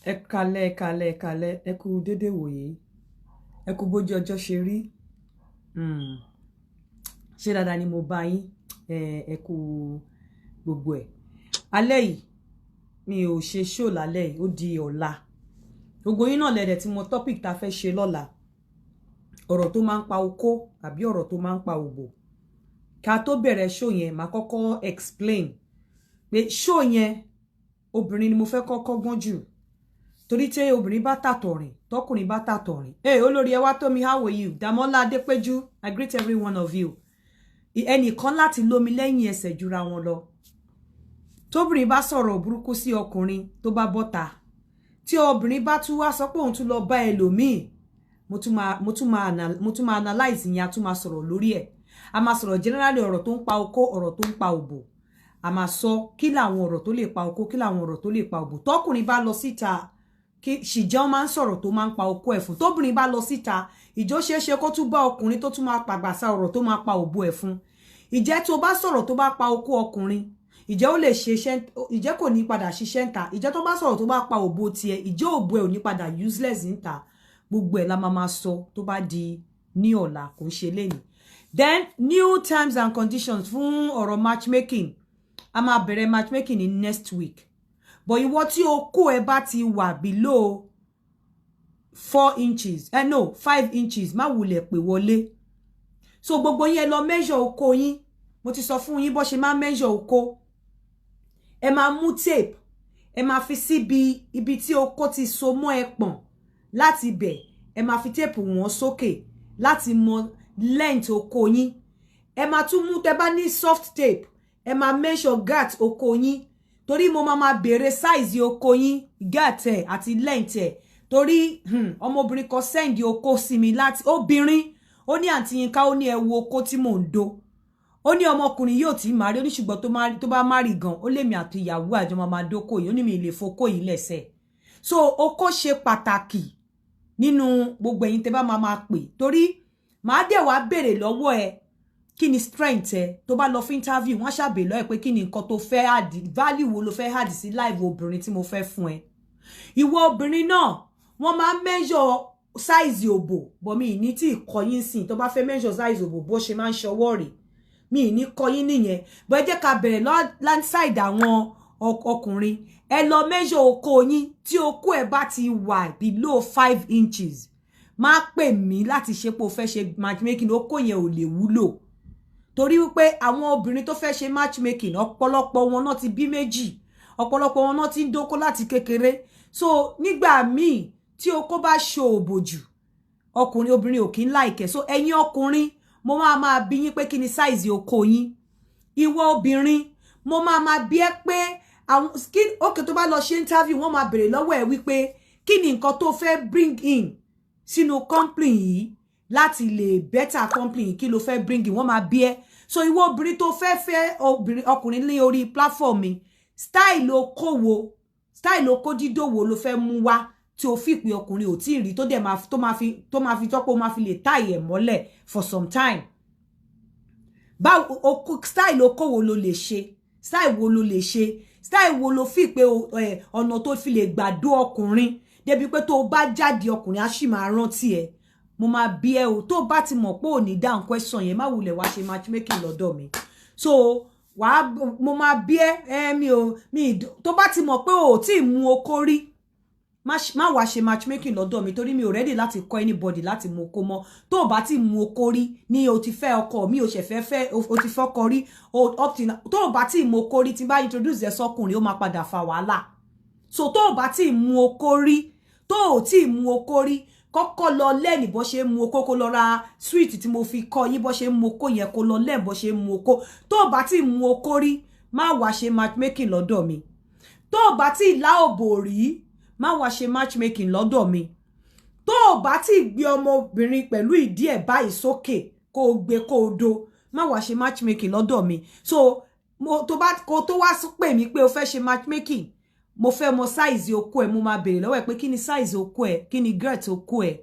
Ẹ kalẹ̀ ẹ kú dédé wòye ẹ kú bójú ọjọ́ ṣe rí ṣé dáadáa ni mo bá yín ẹ kú gbogbo ẹ̀ alẹ́ yìí mi ò ṣe show lálẹ́ yìí ó di ọ̀la gbogbo yín náà lẹ́dẹ̀ tí mo topic ta fẹ́ ṣe lọ́la ọ̀rọ̀ tó máa ń pa okó àbí ọ̀rọ̀ tó máa ń pa òbò ká tó bẹ̀rẹ̀ show yẹn màá kọ́kọ́ explain pé show yẹn obìnrin ni mo fẹ́ kọ́kọ́ gbọ́n jù torí tí obìnrin bá tàtọ̀rìn tọkùnrin bá tàtọ̀rìn olórí ẹwà tómi how are you Dàmọ́lá Adépéjú I greet every one of you ẹnìkan láti lómi lẹ́yìn ẹsẹ̀ jura wọn lọ tóbìnrin bá sọ̀rọ̀ burúkú sí ọkùnrin tó bá bọ́ta tí obìnrin bá tún wá sọ pé òun tún lọ bá ẹlòmíì mo tún máa analyze yẹn a tún máa sọ̀rọ̀ lórí ẹ̀ a máa sọ̀rọ̀ generally ọ̀rọ̀ tó ń pa okó ọ̀rọ̀ tó ń pa òbò a máa sọ kí làwọn ọ̀rọ̀ tó lè pa okó kí làwọn ọ̀rọ̀ tó lè pa òbò tọkùnrin bá lọ síta kí ṣìjẹ́ máa ń sọ̀rọ̀ tó máa ń pa okó ẹ̀ fún tóbìnrin bá lọ síta ìjọ ṣeéṣe kó tún bá ọkùnrin tó tún máa pàgbàsá ọ̀rọ̀ tó máa pa òbò ẹ̀ fún ìjẹ́ tó bá sọ̀rọ̀ tó bá pa okó ọkùnrin ìjẹ́ ó lè ṣe ìjẹ́ kò ní padà ṣiṣẹ́ ńta ìjẹ́ tó bá sọ̀rọ̀ tó bá pa òbò tiẹ̀ ìjẹ́ òbò ẹ̀ ò ní padà useless ńta gbogbo ẹ̀ la máa sọ tó bá di ní ọ̀la kò ń ṣe lénìí then new terms and conditions fún ọ̀rọ̀ matchmaking a máa bẹ̀rẹ̀ matchmaking ní next week but ìwọ tí okó ẹ bá ti wà below 4 inches 5 inches má wulẹ̀ pè wọlé so gbogbo yín ẹ lọ measure okó yín mo ti sọ fún yín bó ṣe máa measure okó ẹ máa mú tape ẹ máa fi síbi ibi tí okó ti so mọ́ ẹpọ̀n láti bẹ̀ ẹ máa fi tape wọ́n sókè láti mọ length okó yín ẹ máa tún mú tẹ́ bá ní soft tape ẹ máa measure gat okó yín torí mo máa béèrè size okó yín gat ẹ àti length ẹ torí ọmọbìnrin kan send okó sí mi láti obìnrin ó ní àǹtí Yínká ó ní ẹ wo okó tí mò ń do ó ní ọmọkùnrin yóò tí máa rí ó ní ṣùgbọ́n tó bá má rí gan ó lè mi àti ìyàwó àjọ máa dókò yìí ó ní mi lè fokó yìí lẹ́sẹ̀ so okó ṣe pàtàkì nínú gbogbo ẹ̀yin tẹ́ bá máa pè torí màá dẹ̀ wá béèrè lọ́wọ́ ẹ kí ni strength ẹ tó bá lọ fún interview wọ́n ṣàbẹ̀ lọ́ ẹ pé kí ni nǹkan tó fẹ́ add value wo ló fẹ́ add sí live obìnrin tí mo fẹ́ fún ẹ ìwọ obìnrin náà wọ́n máa measure size òbò bọ̀ mi ní tí ìkọyín sìn tó bá fẹ́ measure size òbò bó ṣe máa ń ṣọwọ́ rẹ̀ mi ní kọyín nìyẹn bọ́ ẹ jẹ́ ká bẹ̀rẹ̀ landside àwọn ọkùnrin ẹ lọ measure okó yín tí okó ẹ bá ti wà below 5 inches má pè mí láti ṣe pé o fẹ́ ṣe matchmaking okó yẹn ò lè wúlò torí wípé àwọn obìnrin tó fẹ́ ṣe matchmaking ọ̀pọ̀lọpọ̀ wọn náà ti bí méjì ọ̀pọ̀lọpọ̀ wọn náà ti ń dóko láti kékeré so nígbà míì tí okó bá ṣo òbò jù ọkùnrin obìnrin ò kí ń láìkẹ́ so ẹ̀yin ọkùnrin mo máa bí yín pé kí ni size okó yín ìwọ obìnrin mo máa bí ẹ pé àwọn skin okay tó bá lọ ṣe interview wọ́n máa béèrè lọ́wọ́ ẹ wípé kí ni nǹkan tó fẹ́ bring in sínú company yìí láti lè better company yìí kí ló fẹ́ bring in wọ́n máa bí ẹ so ìwọ obìnrin tó fẹ́ ọkùnrin ní orí platform mi style okó dídò wo ló fẹ́ mú wá tí o fi pé ọkùnrin ò tí rí tó máa fi tọ́pọ̀ máa fi lè táì ẹ̀ mọ́lẹ̀ for some time style okó wo ló lè ṣe style wo ló lè ṣe style wo ló fi pé ọ̀nà tó fi lè gbàdó ọkùnrin débi pé tó bá jáde ọkùnrin á sì máa rántí ẹ mo máa bí ẹ o tó bá ti mọ̀ pé ò ní dáhùn question yẹn má wulẹ̀ wá ṣe matchmaking lọ́dọ̀ mi so mo máa bí ẹ tó bá ti mọ̀ pé ò tí ì mú okó rí má wá ṣe matchmaking lọ́dọ̀ mi torí mi ò ready láti kọ́ anybody láti mú okó mọ́ tó bá ti mú okó rí ní o ti fẹ́ ọkọ mi ò ṣe fẹ́ o ti fọ́kọ rí tó bá ti mú okó rí tí bá introduce ẹ sọ́kùnrin ó máa padà fa wàhálà so tó bá ti mú okó rí tó ò tí mú okó rí kọ́kọ́ lọ lẹ́ni bó ṣe mú okó kó lọ ra sweet tí mo fi kọ́ yín bó ṣe mú okó yẹn kó lọ lẹ́ni bó ṣe mú okó tó bá ti mú okó rí má wá ṣe matchmaking lọ́dọ̀ mi tó bá ti lá òbò rí má wá ṣe matchmaking lọ́dọ̀ mi tó bá ti gbé ọmọbìnrin pẹ̀lú ìdí ẹ̀ báyìí sókè kó gbé kó do má wá ṣe matchmaking lọ́dọ̀ mi so kó tó wá pè mí pé o fẹ́ ṣe matchmaking mo fẹ́ mọ size okó ẹ mo máa béèrè lọ́wọ́ ẹ pé kí ni size okó ẹ kí ni girth okó ẹ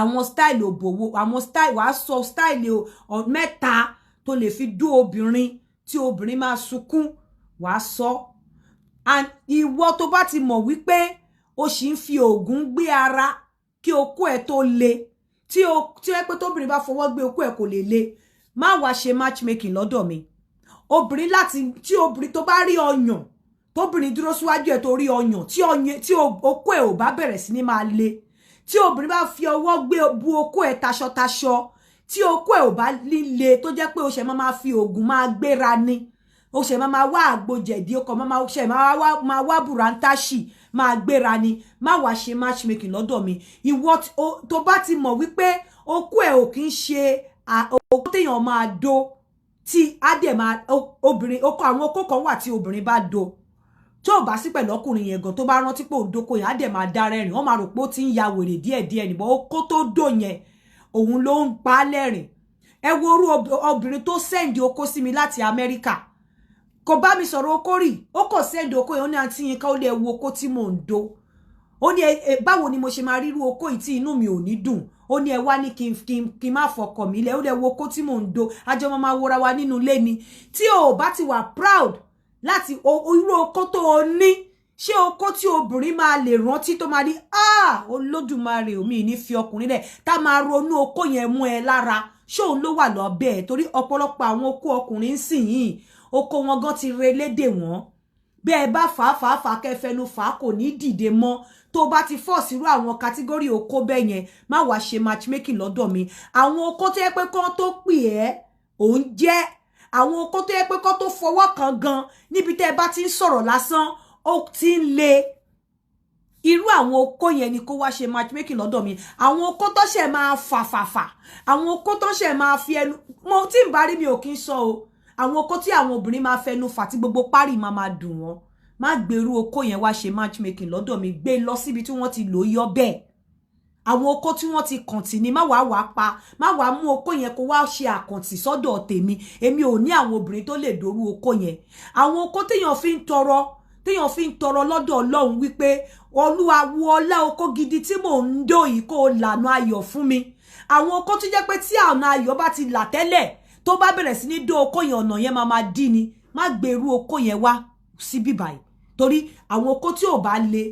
àwọn style òbòwò àwọn style wàá sọ style mẹ́ta tó lè fi dó obìnrin tí obìnrin máa sunkún wàá sọ and ìwọ tó bá ti mọ̀ wípé ó sì ń fi oògùn gbé ara kí okó ẹ̀ tó le tí ẹ pé tóbìnrin bá fọwọ́ gbé okó ẹ̀ kò lè le má wá ṣe matchmaking lọ́dọ̀ mi obìnrin láti tí obìnrin tó bá rí ọyàn tóbìnrin dúró síwájú ẹ̀ tó rí ọyàn tí okó ẹ̀ ò bá bẹ̀rẹ̀ sí ní máa le tí obìnrin bá fi ọwọ́ gbé bu okó ẹ̀ taṣọtaṣọ tí okó ẹ̀ ò bá líle tó jẹ́ pé ó ṣe máa fi oògùn máa gbéra ni ó ṣe máa wá àgbòjẹ̀dí ọkọ̀ máa wá bùrántàṣì máa gbéra ni má wá ṣe matchmaking lọ́dọ̀ mi ìwọ tó bá ti mọ̀ wípé okó ẹ̀ ò kì í ṣe okó téèyàn máa do tí á dẹ̀ máa obìnrin àwọn okó kan wà tí obìnrin bá do tó bá sí pẹ̀lú ọkùnrin yẹn gan tó bá rántí pé òǹdókò yẹn á dẹ̀ máa dá rẹ́rìn wọ́n máa rò pé ó ti ń ya wèrè díẹ̀díẹ̀ nìbọn okó tó dò yẹn òun ló ń pa lẹ́rìn ẹ wo orú obìnrin tó sẹ́ǹdì okó sí mi láti Amẹ́ríkà kò bá mi sọ̀rọ̀ okó rí ó kò sẹ́ǹdì okó yẹn ó ní àǹtí yín ká ó lè wo okó tí mò ń do ó ní báwo ni mo ṣe máa rírú okó yìí tí inú mi ò ní dùn ó ní ẹ wá ní kí n má fọkàn mi lẹ̀ ó lè wo okó tí mò ń do àjọ máa wora wa nínú ilé ni tí o bá ti wà proud láti irú okó tó o ní ṣé okó tí obìnrin máa lè rántí tó máa ní Olódùmarè omi ní fi ọkùnrin lẹ̀ tá máa ronú okó yẹn mú ẹ lára ṣé òun ló wà lọ bẹ́ẹ̀ torí ọ̀pọ̀lọpọ̀ àwọn okó ọkùnrin ń sìn yìí okó wọn gan ti relédè wọn bẹ́ẹ̀ bá fàáfàá kẹfẹnu fà kò ní dìde mọ́ tó bá ti fọ́ sírú àwọn kátígórì okó bẹ́ẹ̀ yẹn má wá ṣe matchmaking lọ́dọ̀ mi àwọn okó tó yẹ pé kán tó pè ẹ́ òun jẹ́ àwọn okó tó yẹ pé kán tó fọwọ́ kan gan níbi tẹ́ bá ti ń sọ̀rọ̀ lásán ó ti ń le irú àwọn okó yẹn ni kó wá ṣe matchmaking lọ́dọ̀ mi àwọn okó tó ṣe máa fàfàfà àwọn okó tó ṣe máa fi ẹnu mo tí ń bá rí mi ò kí ń sọ o àwọn okó tí àwọn obìnrin máa fẹnu fà tí gbogbo parí máa dùn wọ́n má gbèrú okó yẹn wá ṣe matchmaking lọ́dọ̀ mi gbé lọ síbi tí wọ́n ti lò yọ bẹ́ẹ̀ àwọn okó tí wọ́n ti kàntì ni má wá mú okó yẹn kó wá ṣe àkàntì sọ́dọ̀ tèmi èmi ò ní àwọn obìnrin tó lè dorú okó yẹn àwọn okó téèyàn fi ń tọrọ lọ́dọ̀ Ọlọ́run wípé Olúwa wo ọlá okó gidi tí mò ń dó yìí kó lànà ayọ̀ fún mi àwọn okó tó jẹ́ pé tí ọ̀nà ayọ̀ bá ti là tẹ́lẹ̀ tó bá bẹ̀rẹ̀ sí ní dó okó yẹn ọ̀nà yẹn máa dí ni má gbèrú okó yẹn wá sí bíbáyìí torí àwọn okó tí ò bá le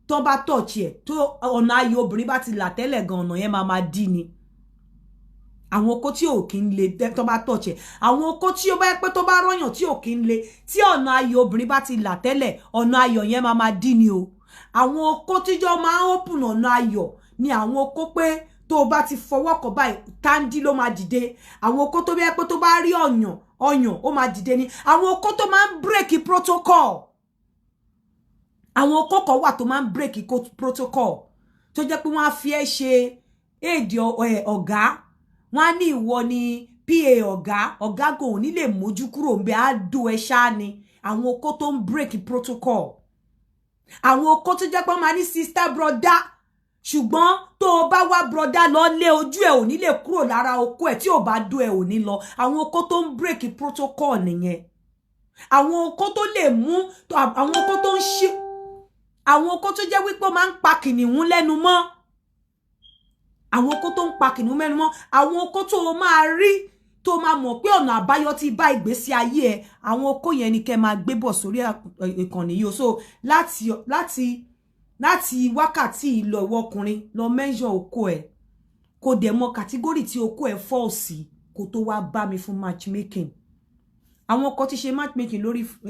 tó bá tọ̀ọ̀chì ẹ̀ tó ọ̀nà ayọ̀ obìnrin bá ti là tẹ́lẹ̀ gan ọ̀nà yẹn máa dí ni àwọn okó tí ò kí ń le tó bá tọ̀ọ̀chì ẹ̀ àwọn okó tí ó bá pẹ́ tó bá rọ́yàn tí ò kí ń le tí ọ̀nà ayọ̀ obìnrin bá ti là tẹ́lẹ̀ ọ̀nà ayọ̀ yẹn máa dí ni o àwọn okó tíjọ́ máa ń open ọ̀nà ayọ̀ ni àwọn okó pé tó bá ti fọwọ́ kọ báyìí tándí ló máa dìde àwọn okó tó bẹ́ẹ̀ pé tó bá rí ọyàn ó máa dìde ni àwọn okó tó máa ń break protocol àwọn okó kan wà tó máa ń break protocol tó jẹ́ pé wọ́n á fi ẹ́ ṣe èdè ọ̀gá wọ́n á ní ìwọ ni PA ọ̀gá kò ní lè mójú kúrò ń bẹ á dó ẹ ṣáá ni àwọn okó tó ń break protocol àwọn okó tó jẹ́ pé wọ́n máa ní sister brother ṣùgbọ́n tó o bá wá brother lọ lé ojú ẹ̀ ò ní lè kúrò lára okó ẹ̀ tí ò bá dó ẹ̀ ò ní lọ àwọn okó tó ń break protocol nìyẹn àwọn okó tó lè mú àwọn okó tó ń ṣí àwọn okó tó jẹ́ wípé ó máa ń pa kìnìún lẹ́nu mọ́ àwọn okó tó ń pa kìnìún lẹ́nu mọ́ àwọn okó tó o máa rí tó máa mọ̀ pé ọ̀nà àbáyọ ti bá ìgbésí ayé ẹ̀ àwọn okó yẹn ni kẹ́ máa gbé bọ̀ sórí ìkànnì yìí so láti wákàtí ìlọ ìwọ ọkùnrin lọ measure okó ẹ̀ kó dẹ̀ mọ̀ kàtígórì tí okó ẹ̀ fall sí kó tó wá bá mi fún matchmaking àwọn kan ti ṣe matchmaking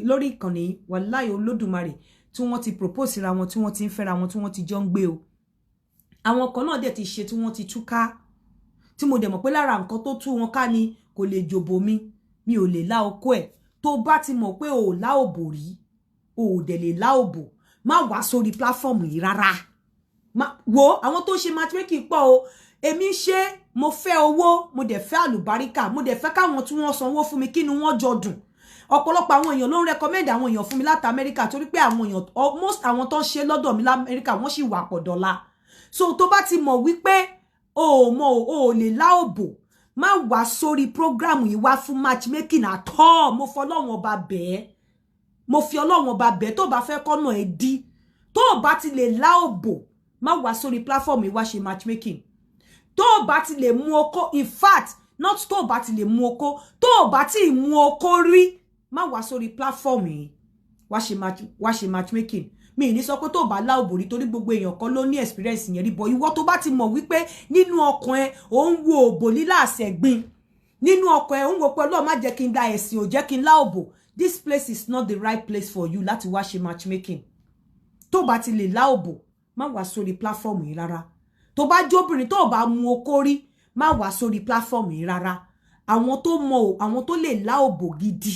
lórí ìkànnì wàláhì Olódùmarè tí wọ́n ti propose síra wọn tí wọ́n ti ń fẹ́ra wọn tí wọ́n ti jọ ń gbé o àwọn kan náà dẹ̀ ti ṣe tí wọ́n ti túká tí mo dẹ̀ mọ̀ pé lára nǹkan tó tú wọn ká ni kò lè jòbò mi ò lè lá okó ẹ̀ tó bá ti mọ̀ pé ò lá òbò rí ò dẹ̀ lè lá òbò má wá sórí platform yìí rárá wo àwọn tó ṣe matchmaking pọ̀ o èmi ṣe mo fẹ́ owó mo dẹ̀ fẹ́ àlùbáríkà mo dẹ̀ fẹ́ káwọn tí wọ́n sanwó fún mi kínú wọn jọ dùn ọ̀pọ̀lọpọ̀ àwọn èèyàn ló ń recommend àwọn èèyàn fún mi láti Amẹ́ríkà torí pé àwọn èèyàn almost àwọn tó ń ṣe lọ́dọ̀ mi l'Amẹ́ríkà wọ́n sì wà pọ̀ dọ́là so tó bá ti mọ̀ wípé o lè lá òbò má wá sórí program yìí wá fún matchmaking at all mo fi Ọlọ́run ọba bẹ́ẹ̀ tó bá fẹ́ kọ́nà ẹ̀ dí tó bá ti lè lá òbò má wá sórí platform yìí wá ṣe matchmaking tó bá ti lè mú okó in fact not tó bá ti lè mú okó tó bá ti mú okó rí má wá sórí platform yìí wá ṣe matchmaking mi ní sọ pé tó bá lá òbò rí torí gbogbo èèyàn kan ló ní experience yẹn rí bọ̀ ìwọ tó bá ti mọ̀ wípé nínú ọkàn ẹ ò ń wo òbò lílà àṣẹ̀gbin nínú ọkàn ẹ ò ń wo pé Ọlọ́run má jẹ́ kí n da ẹ̀sìn ò jẹ́ kí n lá òbò this place is not the right place for you láti wá ṣe matchmaking tó bá ti lè lá òbò má wá sórí platform yìí rárá tó bá jóbìnrin tó bá mu okó rí má wá sórí platform yìí rárá àwọn tó mọ̀ àwọn tó lè lá òbò gidi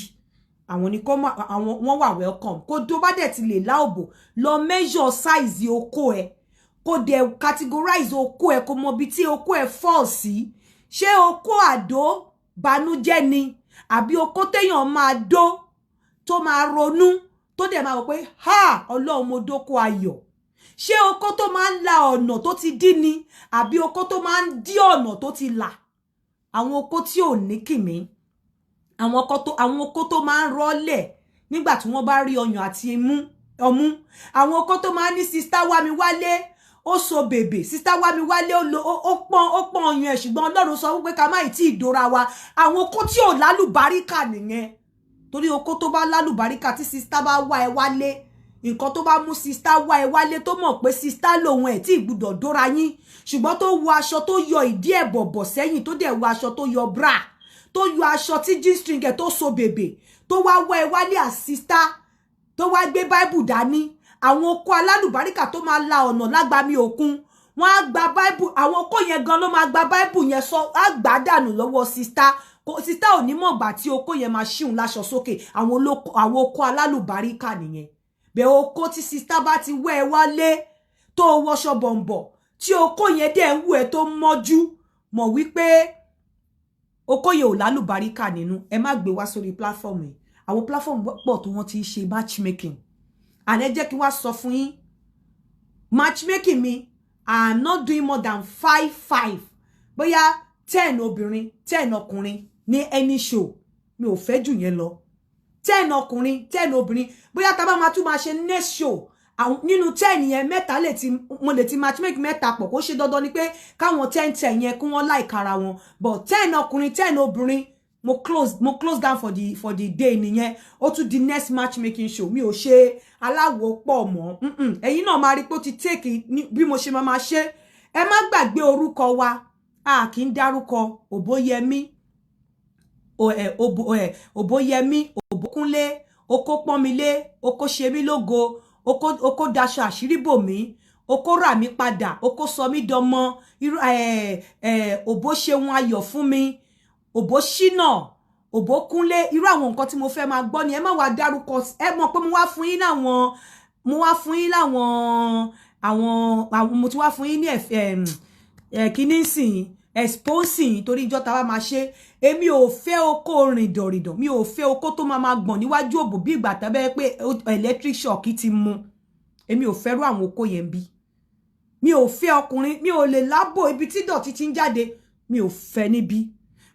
àwọn ni ko àwọn wọ́n wà welcome kó tó bá dẹ̀ ti lè lá òbò lọ measure size okó ẹ kó dẹ̀ categorize okó ẹ kó mọ̀ bí tí okó ẹ fall sí ṣé okó àdó banújẹ́ ni àbí okó téèyàn máa dó tó máa ronú tó dẹ̀ máa wò pé ha Ọlọ́run mo dóko ayọ̀ ṣé okó tó máa ń la ọ̀nà tó ti dí ni àbí okó tó máa ń dí ọ̀nà tó ti là àwọn okó tí ò ní kìmí àwọn okó tó máa ń rọ́lẹ̀ nígbà tí wọ́n bá rí ọyàn àti ọmú àwọn okó tó máa ń ní sista wá mi wálé ó so bèbè sista wá mi wálé ó pọ́n ọyàn ẹ̀ ṣùgbọ́n Ọlọ́run sọ wípé ká má ì tí ìdóra wa àwọn okó tí ò lálùbáríkà nìyẹn torí okó tó bá lálùbáríkà tí sista bá wá ẹ wálé nǹkan tó bá mú sista wá ẹ wálé tó mọ̀ pé sista lòun ẹ̀ tí ìgbùdọ̀ dóra yín ṣùgbọ́n tó wọ aṣọ tó yọ ìdí ẹ̀ bọ̀bọ̀ sẹ́yìn tó dẹ̀ wọ aṣọ tó yọ bra tó yọ aṣọ tí g-string ẹ̀ tó so bèbè tó wá wọ ẹ wálé àsista tó wá gbé Bible dání àwọn okó alálùbáríkà tó máa la ọ̀nà lágbàmí òkun wọ́n á gba Bible àwọn okó yẹn gan ló máa gba Bible yẹn sọ á gbà dànù lọ́wọ́ sista sista ò ní mọ̀ gbà tí okó yẹn máa ṣíun láṣọ sókè àwọn okó alálùbáríkà nìyẹn bẹ́ẹ̀ okó tí sista bá ti wẹ́ ẹ wálé tó wọṣọ bọ̀m̀bọ̀ tí okó yẹn dẹ̀ ń wù ẹ́ tó mọ́jú mọ̀ wípé okó yẹn ò lálùbáríkà nínú ẹ má gbé wá sórí platform yìí àwọn platform pọ̀ tó wọ́n ti ń ṣe matchmaking and ẹ jẹ́ kí wá sọ fún yín matchmaking mi I am not doing more than 5 bóyá 10 obìnrin 10 ọkùnrin ní any show mi ò fẹ́ jù yẹn lọ 10 ọkùnrin 10 obìnrin bóyá tá bá máa tún máa ṣe next show nínú 10 yẹn mẹ́ta mo lè ti matchmake mẹ́ta pọ̀ kó ṣe dandan ni pé káwọn 10 yẹn kí wọ́n like ara wọn but 10 ọkùnrin 10 obìnrin mo close down for the day nìyẹn ó tún di next matchmaking show mi ò ṣe aláwo pọ̀ mọ́ ẹ̀yin náà máa rí pé ó ti take bí mo ṣe máa ṣe ẹ má gbàgbé orúkọ wa a kì í dárúkọ Òbóyẹmí Òbókúnlé Okó pọ́nmilé Okó ṣe mí lógo Okó daṣọ àṣírí bò mí Okó rà mí padà Okó sọ mí dọmọ Òbó ṣeun ayọ̀ fún mi Òbó ṣínà Òbókúnlé irú àwọn nǹkan tí mo fẹ́ máa gbọ́ ni ẹ má wá dárúkọ ẹ mọ̀ pé mo wá fún yín mo ti wá fún yín ní kíní sìn exposing torí ìjọ tá bá máa ṣe èmi ò fẹ́ okó rìndọ̀rìndọ̀ mi ò fẹ́ okó tó máa gbọ̀n níwájú òbò bí ìgbà tẹ́bẹ́ pé electric shock ti mú èmi ò fẹ́rú àwọn okó yẹn bí mi ò fẹ́ ọkùnrin mi ò lè lábò ibi tí dọ̀tí ti ń jáde mi ò fẹ́ níbí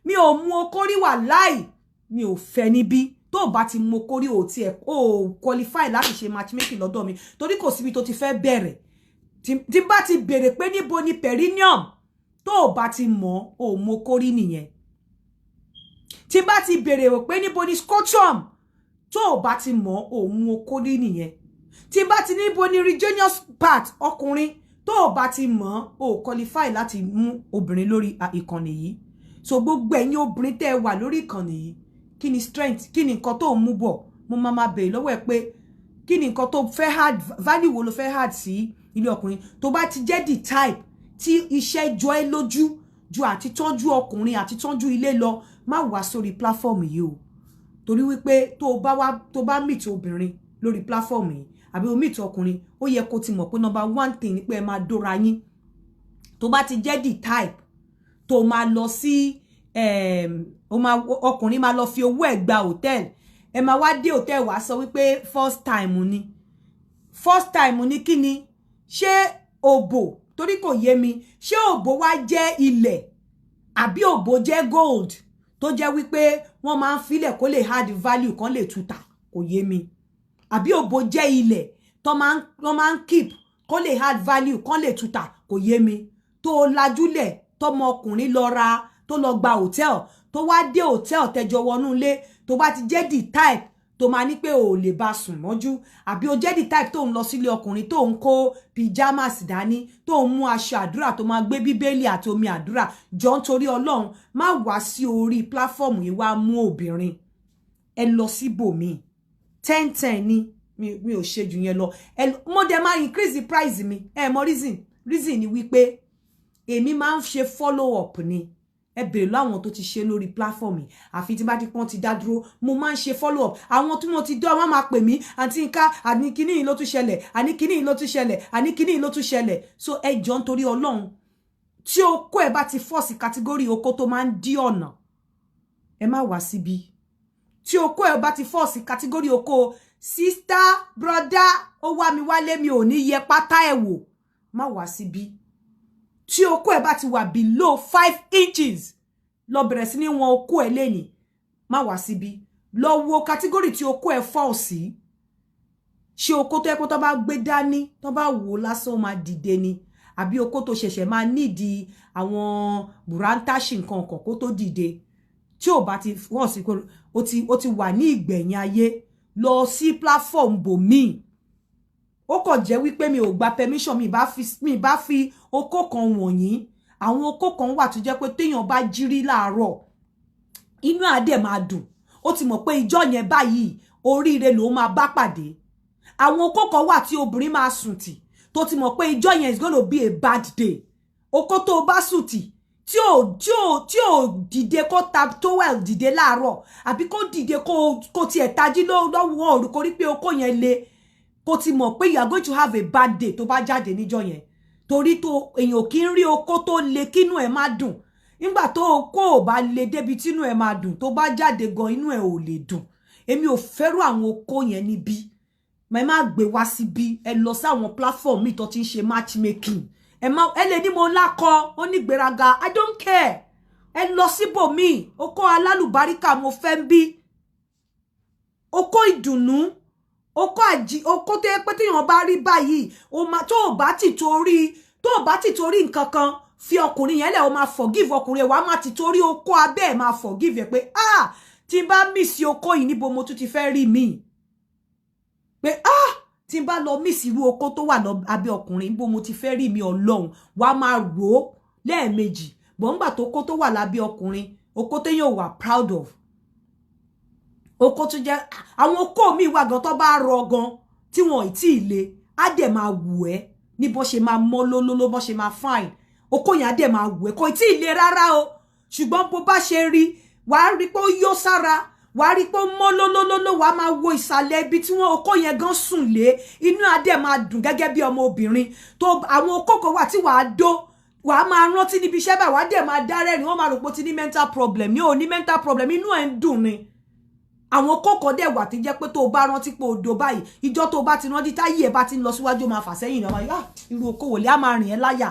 mi ò mú okó rí wà láì mi ò fẹ́ níbí tó bá ti mú okó rí ò tiẹ̀ ó qualify láti ṣe matchmaking lọ́dọ̀ mi torí kò síbi tó ti fẹ́ bẹ̀rẹ̀ tí bá ti bèrè pé níbo ni perineum tó bá ti mọ̀ ó mú okó rí nìyẹn tí bá ti bèrè pé níbo ni scrotum tó bá ti mọ̀ ó mú okó rí nìyẹn tí bá ti níbo ni erogenous part ọkùnrin tó bá ti mọ̀ ó qualify láti mú obìnrin lórí ìkànnì yìí so gbogbo ẹ̀yin obìnrin tẹ́ wà lórí ìkànnì yìí kí ni strength kí ni nǹkan tó mú bọ̀ mo máa bèèrè lọ́wọ́ ẹ pé kí ni nǹkan tó fẹ́ hard value wo ló fẹ́ hard sí ilé ọkùnrin tó bá ti jẹ́ the type tí iṣẹ́ jọ ẹ́ lójú ju àti tọ́jú ọkùnrin àti tọ́jú ilé lọ má wá sórí platform yìí o torí wípé tó bá meet obìnrin lórí platform yìí àbí o meet ọkùnrin ó yẹ kó ti mọ̀ pé number 1 thing ni pé ẹ máa dóra yín tó bá ti jẹ́ the type tó máa lọ sí ọkùnrin máa lọ fi owó ẹ̀ gba hotel ẹ máa wá dé hotel wá sọ wípé first time ni kí ni ṣé òbò torí kò yé mi ṣé òbò wá jẹ́ ilẹ̀ àbí òbò jẹ́ gold tó jẹ́ wípé wọ́n máa ń filẹ̀ kó lè add value kan lè tuta kò yé mi àbí òbò jẹ́ ilẹ̀ tó máa ń keep kó lè add value kan lè tuta kò yé mi tó lajúlẹ̀ tọmọ ọkùnrin lọ ra tó lọ gba hotel tó wá dé hotel tẹjọ wọnú ilé tó bá ti jẹ́ the type tó máa ní pé o lè bá sùn mọ́jú àbí o jẹ́ the type tó ń lọ sílé ọkùnrin tó ń kó pyjamas dání tó ń mú aṣọ àdúrà tó máa gbé bíbélì àti omi àdúrà jọ nítorí Ọlọ́run má wá sí orí platform yìí wá mú obìnrin ẹ lọ síbòmíì 10 ni mi ò ṣe jù yẹn lọ mo dẹ̀ máa increase the price mi mọ reason ni wípé èmi máa ń ṣe follow up ni ẹ bèrè láwọn tó ti ṣe lórí platform àfi tí bá ti pọ́n ti dá dúró mo máa ń ṣe follow up àwọn tí mo ti dọ́ wọ́n máa pè mí àǹtí Nká àní kíní yìí ló tún ṣẹlẹ̀ àní kíní yìí ló tún ṣẹlẹ̀ àní kíní yìí ló tún ṣẹlẹ̀ so ẹ jọ̀ọ́ nítorí Ọlọ́run tí okó ẹ bá ti force category okó tó máa ń dí ọ̀nà ẹ má wá síbí tí okó ẹ bá ti force category okó sister brother ó wá mi wálé mi ò ní yẹ pátá ẹ wò má wá síbí tí okó ẹ bá ti wà below 5 inches lọ bẹ̀rẹ̀ sí ní wọn okó ẹ lẹ́ni má wá síbí lọ wo category tí okó ẹ fall sí ṣé okó tó ẹ pé tó bá gbé dání tó bá wò lásán ó máa dìde ni àbí okó tó ṣẹ̀ṣẹ̀ máa nídìí àwọn burantashi nǹkan kan kó tó dìde tí ò bá ti wọ́n sí ó ti wà ní ìgbẹ̀yìn ayé lọ sí platform bòmíì ó kàn jẹ́ wípé mi ò gba permission mi bá fi okó kan wọ̀nyí àwọn okó kan wà tó jẹ́ pé téèyàn bá jírí láàárọ̀ inú àdẹ̀ máa dùn ó ti mọ̀ pé ìjọ́ yẹn báyìí oríire ló máa bá pàdé àwọn okó kan wà tí obìnrin máa sùn tì tó ti mọ̀ pé ìjọ́ yẹn is going to be a bad day okó tó bá sùn tì tí ò dìde kó ta towel dìde láàárọ̀ àbí kó dìde kó tiẹ̀ tají lọ́wọ́ òru kó rí pé okó yẹn le kó ti mọ̀ pé you are going to have a bad day tó bá jáde níjọ́ yẹn torí tó èèyàn kì í rí okó tó le kínú ẹ̀ má dùn nígbà tó okó ò bá le débi tínú ẹ̀ má dùn tó bá jáde gan inú ẹ̀ ò lè dùn èmi ò fẹ́ràn àwọn okó yẹn níbí ẹ má gbé wá síbí ẹ lọ sáwọn platform mi tó ti ń ṣe matchmaking ẹ lè ní mo lákọ onígbéraga I don't care ẹ lọ síbòmíì okó alálùbáríkà mo fẹ́ ń bí okó ìdùnnú okó tó yẹ pé téèyàn bá rí báyìí tó ò bá ti torí nǹkan kan fi ọkùnrin yẹn lẹ̀ o máa forgive ọkùnrin ẹ̀ wàá má ti torí okó abẹ́ ẹ̀ máa forgive ẹ̀ pé tí n bá miss okó yìí níbo mo tún ti fẹ́ rí mi pé tí n bá lọ miss irú okó tó wà abẹ́ ọkùnrin níbo mo ti fẹ́ rí mi Ọlọ́run wàá máa rò ó lẹ́ẹ̀mejì bọ̀ǹgbà tó okó tó wà lábẹ́ ọkùnrin okó téèyàn wà proud of okó tó jẹ́ àwọn okó mi wà gan tó bá rọ gan tí wọn ì tí ì le á dẹ̀ máa wù ẹ́ ní bó ṣe máa mọ́ lólóló bó ṣe máa fine okó yẹn á dẹ̀ máa wù ẹ́ kò tí ì le rárá o ṣùgbọ́n bó bá ṣe rí wàá rí pé ó yó sára wàá rí pé ó mọ́ lólólóló wàá máa wo ìsàlẹ̀ ibi tí wọn okó yẹn gan sùn lé inú á dẹ̀ máa dùn gẹ́gẹ́ bí ọmọ obìnrin tó àwọn okó kan wà tí wàá dó wàá máa rántí níbi iṣẹ́ báyìí wàá dẹ̀ máa dárẹ́rìn wọ́n máa rò pé ó ti ní mental problem mi ò ní mental problem inú ẹ̀ ń dùn ni àwọn kókó dẹ̀ wà tí jẹ́ pé tó bá rántí pé odò báyìí ìjọ tó bá ti rántí táyé ẹ̀ bá ti ń lọ síwájú máa fà sẹ́yìn náà máa irú okòwò lè á máa rìn ẹ́ láyà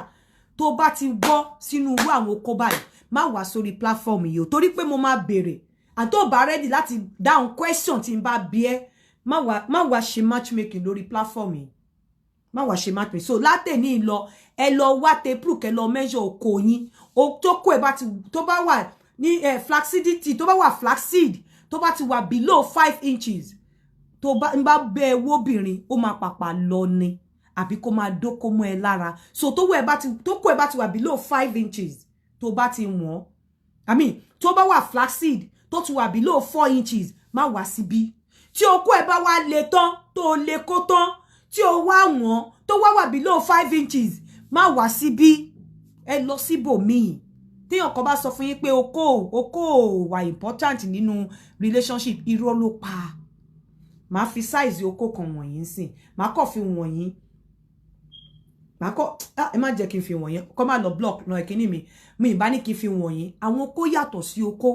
tó bá ti gbọ́ sínú irú àwọn okó báyìí má wá sórí platform yìí o torí pé mo máa béèrè àtó bá ready láti dáhùn question tí n bá bi ẹ́ má wá ṣe matchmaking lórí platform yìí má wá ṣe matchmaking so látẹ̀ní lọ ẹ lọ wá tape kẹ lọ measure okó yín tó kó ẹ bá ti tó bá wà ní flacidity tó bá wà flaccid tó bá ti wà below 5 inches tó bá ń bá bẹ wóbìnrin ó máa pàpà lọ ni àbí kó máa dóko mọ́ ẹ lára so tó kó ẹ bá ti wà below 5 inches tó bá ti wọ̀n I mean tó bá wà flaccid tó ti wà below 4 inches má wá síbí tí okó ẹ bá wá le tán tó le kó tán tí ó wá wọ̀n tó wà below 5 inches má wá síbí ẹ lọ síbòmíì téèyàn kan bá sọ fún yín pé okó wà important nínú relationship irọ́ ló pa máa fi size okó kan wọ̀nyí sìn máa kọ́ fi wọ̀nyí máa kọ́ ẹ má jẹ́ kí n fi wọ̀nyí kọ́ máa lọ block náà ìkíní mi ìbá ní kí n fi wọ̀nyí àwọn okó yàtọ̀ sí okó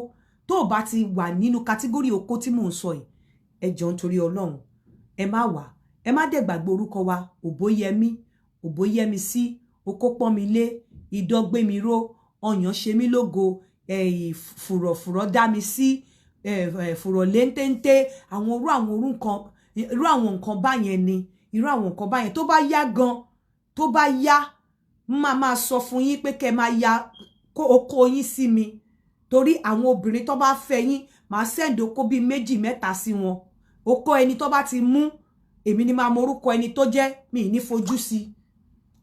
tó bá ti wà nínú category okó tí mò ń sọ yìí ẹ jọ̀ọ́ nítorí Ọlọ́run ẹ má wá ẹ má dẹ̀ gbàgbé orúkọ wa òbóyẹmí sí okó pọ́n mi lé ìdọ́gbé mi ró ọyàn ṣe mí lógo fùrọ̀fùrọ̀ dá mi sí fùrọ̀ léńtéńté àwọn irú àwọn nǹkan báyẹn ni irú àwọn nǹkan báyẹn tó bá yá gan tó bá yá máa sọ fún yín pé kẹ́ máa ya okó yín sí mi torí àwọn obìnrin tó bá fẹ́ yín máa send okó bí 2 3 sí wọn okó ẹni tó bá ti mú èmi ni máa mọ orúkọ ẹni tó jẹ́ mi ní fojú sí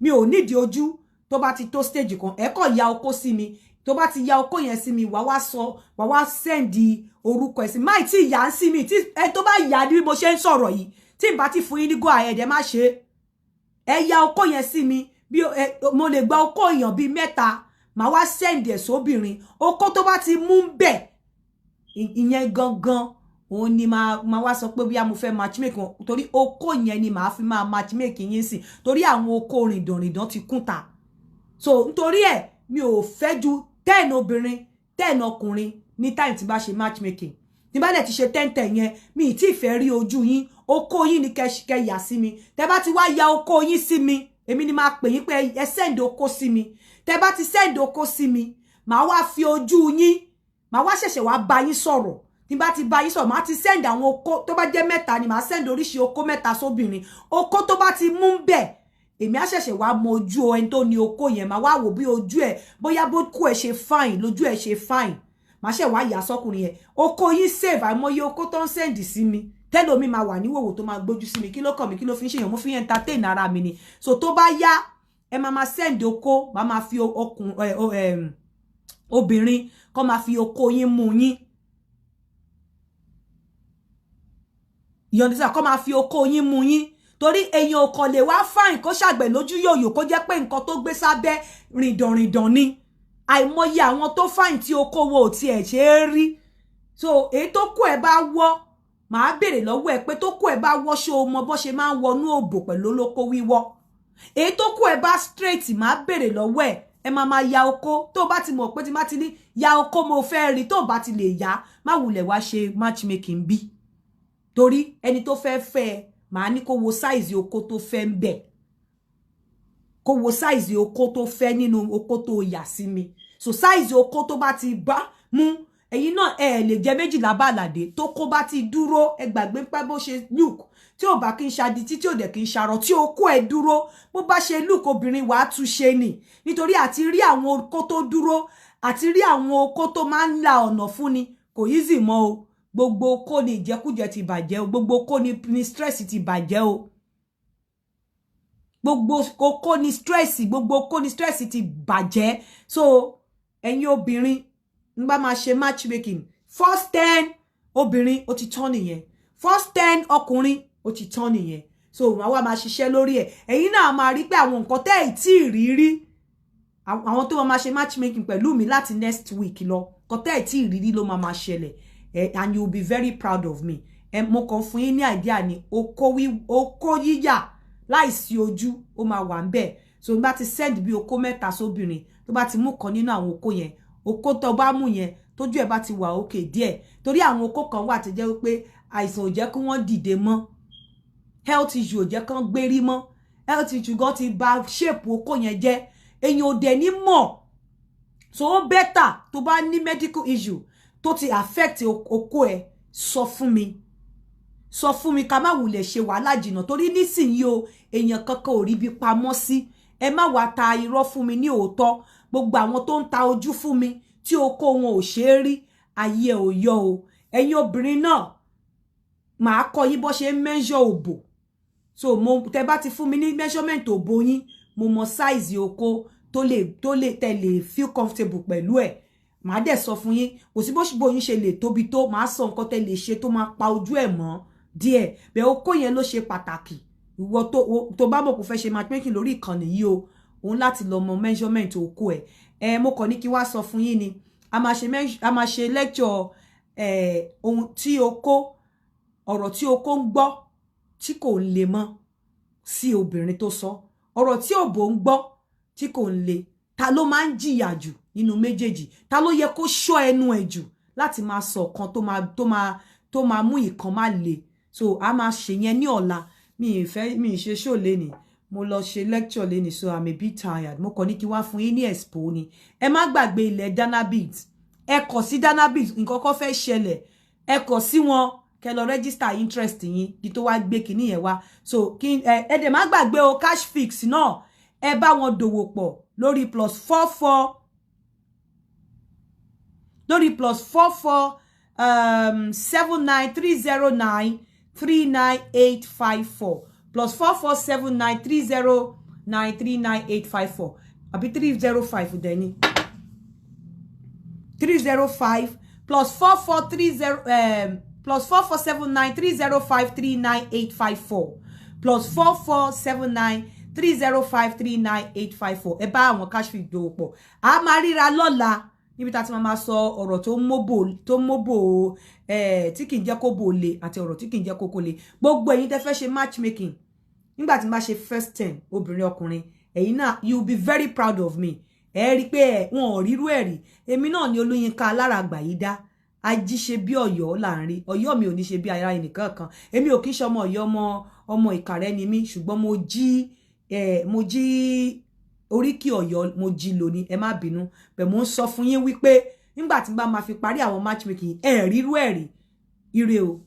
mi ò nídìí ojú tó bá ti tó stage kan ẹ kàn ya okó sí mi tó bá ti ya okó yẹn sí mi wá wá send orúkọ ẹ sí mai tí ya sí mi tí ẹ tó bá ya bí mo ṣe ń sọ̀rọ̀ yìí tí n bá ti fún yín ní go ahead ẹ má ṣe ẹ ya okó yẹn sí mi bí mo lè gba okó èèyàn bí 3 màá wá send ẹ sóbìnrin okó tó bá ti mú bẹ́ẹ̀ ìyẹn gangan òun ni máa wá sọ pé bí mo fẹ́ matchmake wọn torí okó yẹn ni màá fi máa matchmake yín sí torí àwọn okó rìndànrìndàn ti kúnta so nítorí ẹ̀ mi ò fẹ́ ju 10 obìnrin 10 ọkùnrin ní time tí bá ṣe matchmaking tí bá dẹ̀ ti ṣe 10 yẹn mi tí fẹ́ rí ojú yín okó yín ni kẹ́ yà sí mi tẹ́ bá ti wá ya okó yín sí mi èmi ni máa pè yín pé ẹ send okó sí mi tẹ́ bá ti send okó sí mi màá wá fi ojú yín màá wá ṣẹ̀ṣẹ̀ wá bá yín sọ̀rọ̀ tí bá ti bá yín sọ̀rọ̀ màá ti send àwọn okó tó bá jẹ́ 3 ni màá send oríṣi okó 3 sóbìnrin okó tó bá ti mú bẹ́ẹ̀ èmi á ṣẹ̀ṣẹ̀ wá mọ ojú ẹni tó ní okó yẹn màá wá wò bí ojú ẹ̀ bóyá bó kú ẹ̀ ṣe fine lójú ẹ̀ ṣe fine màá ṣẹ̀ wá yà sọ́kùnrin yẹn okó yín save àìmọye okó tó ń send sí mi tẹ́lómi máa wà níwòwò tó máa gbójú sí mi kí ló kàn mí kí ló fi ń ṣèyàn mo fi entertain ara mi ni so tó bá yá ẹ máa send okó máa fi obìnrin kó máa fi okó yín mú yín yọ̀ndísà kó máa fi okó yín mú yín torí èèyàn kò lè wá fine kó ṣàgbẹ̀ lójú yòyò kó jẹ́ pé nǹkan tó gbé sábẹ́ rìndànrìndàn ni àìmọye àwọn tó fine tí okó wo ò tiẹ̀ ṣe é rí so èyí tó kú ẹ bá wọ́ màá béèrè lọ́wọ́ ẹ pé tó kú ẹ bá wọ́ ṣé o mọ bó ṣe máa ń wọnú òbò pẹ̀lú olóko wíwọ́ èyí tó kú ẹ bá straight màá béèrè lọ́wọ́ ẹ máa ya okó tó bá ti mọ̀ pé tí má ti ní ya okó mo fẹ́ rí tó bá ti lè yá má wulẹ̀ wá ṣe matchmaking bí torí ẹni tó fẹ́ fẹ́ màá ní kó wo size okó tó fẹ́ ń bẹ̀ kó wo size okó tó fẹ́ nínú okó tó yà sí mi so size okó tó bá ti bá mú ẹ̀yin náà ẹ lè jẹ méjìlá bàlàdé tó kó bá ti dúró ẹ gbàgbé pé bó ṣe look tí ò bá kí n ṣadi tí ò dẹ̀ kí n ṣarọ tí okó ẹ dúró bó bá ṣe look obìnrin wàá tún ṣe nì nítorí àti rí àwọn okó tó dúró àti rí àwọn okó tó máa ń la ọ̀nà fún ni kò easy mọ́ o gbogbo okó ni ìjẹkújẹ ti bàjẹ́ o gbogbo okó ni stress ti bàjẹ́ o gbogbo okó ni stress gbogbo okó ni stress ti bàjẹ́ so ẹ̀yin obìnrin ń bá máa ṣe matchmaking first 10 obìnrin ó ti tán nìyẹn first 10 ọkùnrin ó ti tán nìyẹn so àwa máa ṣiṣẹ́ lórí ẹ̀ ẹ̀yin náà máa rí pé àwọn nǹkan tẹ́ ẹ̀ tí ì rí àwọn tó máa ṣe matchmaking pẹ̀lú mi láti next week lọ nǹkan tẹ́ ẹ̀ tí ì rí ló máa ṣẹlẹ̀ and you will be very proud of me mo kàn fún yín ní idea ni okó yíyà láìsí ojú ó máa wà ńbẹ̀ so bá ti send bí okó 3 sóbìnrin tó bá ti mú kan nínú àwọn okó yẹn okó tó bá mú yẹn tójú ẹ̀ bá ti wà òkè díẹ̀ torí àwọn okó kan wà tó jẹ́ pé àìsàn ò jẹ́ kí wọ́n dìde mọ́ health issue ò jẹ́ kán gbérí mọ́ health issue gan ti bà shape okó yẹn jẹ́ èyàn ò dẹ̀ ní mọ̀ so ó better tó bá ní medical issue tó ti affect okó ẹ̀ sọ fún mi ká má wulẹ̀ ṣe wàhálà jìnnà torí nísìnyí o èèyàn kankan ò rí bí pamọ́ sí ẹ má wá ta irọ́ fún mi ní òótọ́ gbogbo àwọn tó ń ta ojú fún mi tí okó wọn ò ṣe é rí ayé ò yọ o ẹ̀yin obìnrin náà màá kọ́ yín bó ṣe ń measure òbò so tẹ́ bá ti fún mi ní measurement òbò yín mo mọ size okó tó lè tẹ́ feel comfortable pẹ̀lú ẹ̀ màá dẹ̀ sọ fún yín kò sí bó yín ṣe lè tóbi tó màá sọ nǹkan tẹ́ lè ṣe tó máa pa ojú ẹ̀ mọ́ díẹ̀ bẹ́ẹ̀ okó yẹn ló ṣe pàtàkì ìwọ tó bá mọ̀ kó fẹ́ ṣe matchmaking lórí ìkànnì yìí o òun láti lọ mọ measurement okó ẹ̀ mo kàn ní kí wá sọ fún yín ni a máa ṣe lecture ohun tí okó ọ̀rọ̀ tí okó ń gbọ́ tí kò ń le mọ́ sí obìnrin tó sọ ọ̀rọ̀ tí òbò ń gbọ́ tí kò ń le ta ló máa ń jìyà jù nínú méjèèjì ta ló yẹ kó ṣọ́ ẹnu ẹ̀ jù láti máa sọ kan tó máa mú ìkan má le so a máa ṣe yẹn ní ọ̀la mi ṣe show lénìí mo lọ ṣe lecture lénìí so I'm a bit tired mo kàn ní kí wá fún yín ní expo ni ẹ má gbàgbé ilẹ̀ Danabit ẹ kọ̀ sí Danabit nǹkan kan fẹ́ ṣẹlẹ̀ ẹ kọ̀ sí wọn kẹ́ lọ register interest yín kí tó wá gbé kíní yẹn wá so kí ẹ dẹ̀ má gbàgbé o cash fix náà ẹ bá wọn dòwò pọ̀ lórí +44 lórí +44 79309 39854 plus 4479 309393854 àbí 305 deni 305 plus 4430 plus 4479 305 39854 plus 4479 305 39854 ẹ bá àwọn cash fit dòwò pọ̀ a máa ríra lọ́la níbi tá ti máa sọ ọ̀rọ̀ tó móbò tí kì í jẹ́ kó bò le àti ọ̀rọ̀ tí kì í jẹ́ kó kó le gbogbo ẹ̀yin tẹ́ fẹ́ ṣe matchmaking nígbà tí n bá ṣe first 10 obìnrin ọkùnrin ẹ̀yin náà you be very proud of me ẹ rí pé wọn ò rírú ẹ̀ rí èmi náà ni Olóyinká Aláràgbà yìí dá ají ṣe bí Ọ̀yọ́ láàrin Ọ̀yọ́ mi ò ní ṣe bí ara ẹnìkan kan èmi ò kí ṣe ọmọ Ọ̀yọ́ ọmọ Ìkàrẹ́ ni mí ṣùgbọ́n mo jí oríkì Ọ̀yọ́ mo jí lónìí ẹ má bínú pé mo ń sọ fún yín wípé nígbà tí n bá máa fi parí àwọn matchmaking ẹ rírú ẹ̀ rí ire o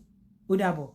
ó dàbọ̀.